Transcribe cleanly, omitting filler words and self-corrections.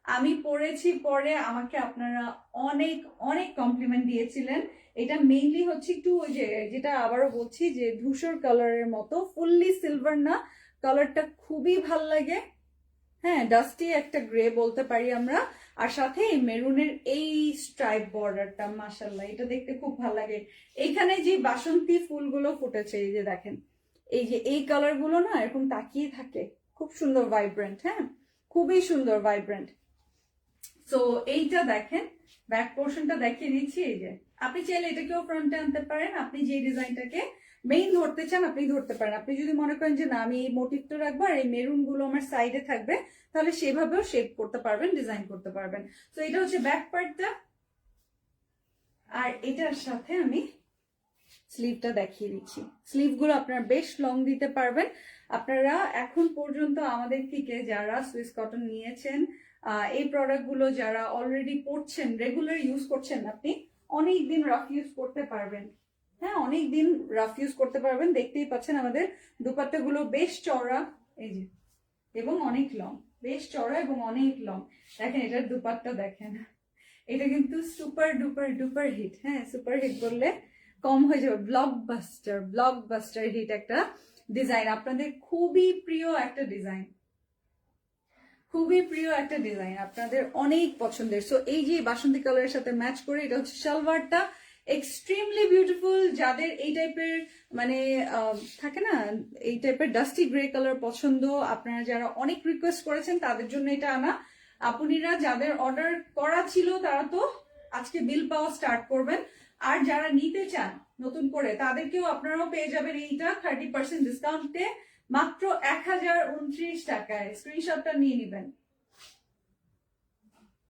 আমি পরেছি, পরে আমাকে আপনারা অনেক অনেক কমপ্লিমেন্ট দিয়েছিলেন। এটা মেইনলি হচ্ছে একটু ওই যে যেটা আবারও বলছি যে ধূসর কালারের মতো, ফুললি সিলভার না, কালারটা খুবই ভাল লাগে। হ্যাঁ, ডাস্টি একটা গ্রে বলতে পারি আমরা। আর সাথে এই মেরুনের এই স্ট্রাইপ বর্ডারটা, মাশাল্লাহ এটা দেখতে খুব ভালো লাগে। এইখানে যে বাসন্তী ফুলগুলো ফুটেছে, এই যে দেখেন, এই যে এই কালার গুলো না এরকম তাকিয়ে থাকে, খুব সুন্দর ভাইব্রেন্ট। হ্যাঁ, খুবই সুন্দর ভাইব্রেন্ট। সো এইটা দেখেন, ব্যাক পোর্শনটা দেখিয়ে দিচ্ছি। এই যে আপনি চাইলে এটাকেও ফ্রন্টে আনতে পারেন, আপনি যে ডিজাইনটাকে মেইন ধরতে চান আপনি ধরতে পারেন। আপনি যদি মনে করেন যে না আমি এই মোটিভটা রাখবো আর এই মেরুন গুলো আমার সাইডে থাকবে, তাহলে সেভাবেও শেপ করতে পারবেন, ডিজাইন করতে পারবেন। তো এটা হচ্ছে ব্যাক পার্টটা। আর এটার সাথে আমি স্লিভটা দেখিয়ে দিচ্ছি। স্লিভ গুলো আপনারা বেশ লং দিতে পারবেন। আপনারা এখন পর্যন্ত আমাদের থেকে যারা সুইস কটন নিয়েছেন, এই প্রোডাক্ট গুলো যারা অলরেডি পরছেন, রেগুলার ইউজ করছেন, আপনি অনেক দিন রাফ ইউজ করতে পারবেন। হ্যাঁ, অনেক দিন রাফ ইউজ করতে পারবেন। দেখতেই পাচ্ছেন আমাদের দুপাট্টা গুলো বেশ চওড়া, এই যে, এবং অনেক লং, বেশ চওড়া এবং অনেক লং। দেখেন এটার দুপাট্টা দেখেন, এটা কিন্তু সুপার ডুপার ডুপার হিট। হ্যাঁ, সুপার হিট বললে কম হয়ে যাবে, ব্লকবাস্টার, ব্লকবাস্টার হিট একটা ডিজাইন, আপনাদের খুবই প্রিয় একটা ডিজাইন, খুবই প্রিয় একটা ডিজাইন, আপনাদের অনেক পছন্দের। সো এই যে বাসন্তী কালারের সাথে ম্যাচ করে, এটা হচ্ছে সালোয়ারটা, এক্সট্রিমলি বিউটিফুল। যাদের এই টাইপের মানে থাকে না, এই টাইপের ডাস্টি গ্রে কালার পছন্দ, আপনারা যারা অনেক রিকোয়েস্ট করেছেন তাদের জন্য এটা আনা। আপুনিরা যাদের অর্ডার করা ছিল তারা তো আজকে বিল পাওয়া স্টার্ট করবেন, আর যারা নিতে চান নতুন করে তাদেরকেও আপনারাও পেয়ে যাবেন এইটা 30% ডিসকাউন্টে মাত্র 1029 টাকায়। স্ক্রিনশটটা নিয়ে নেবেন।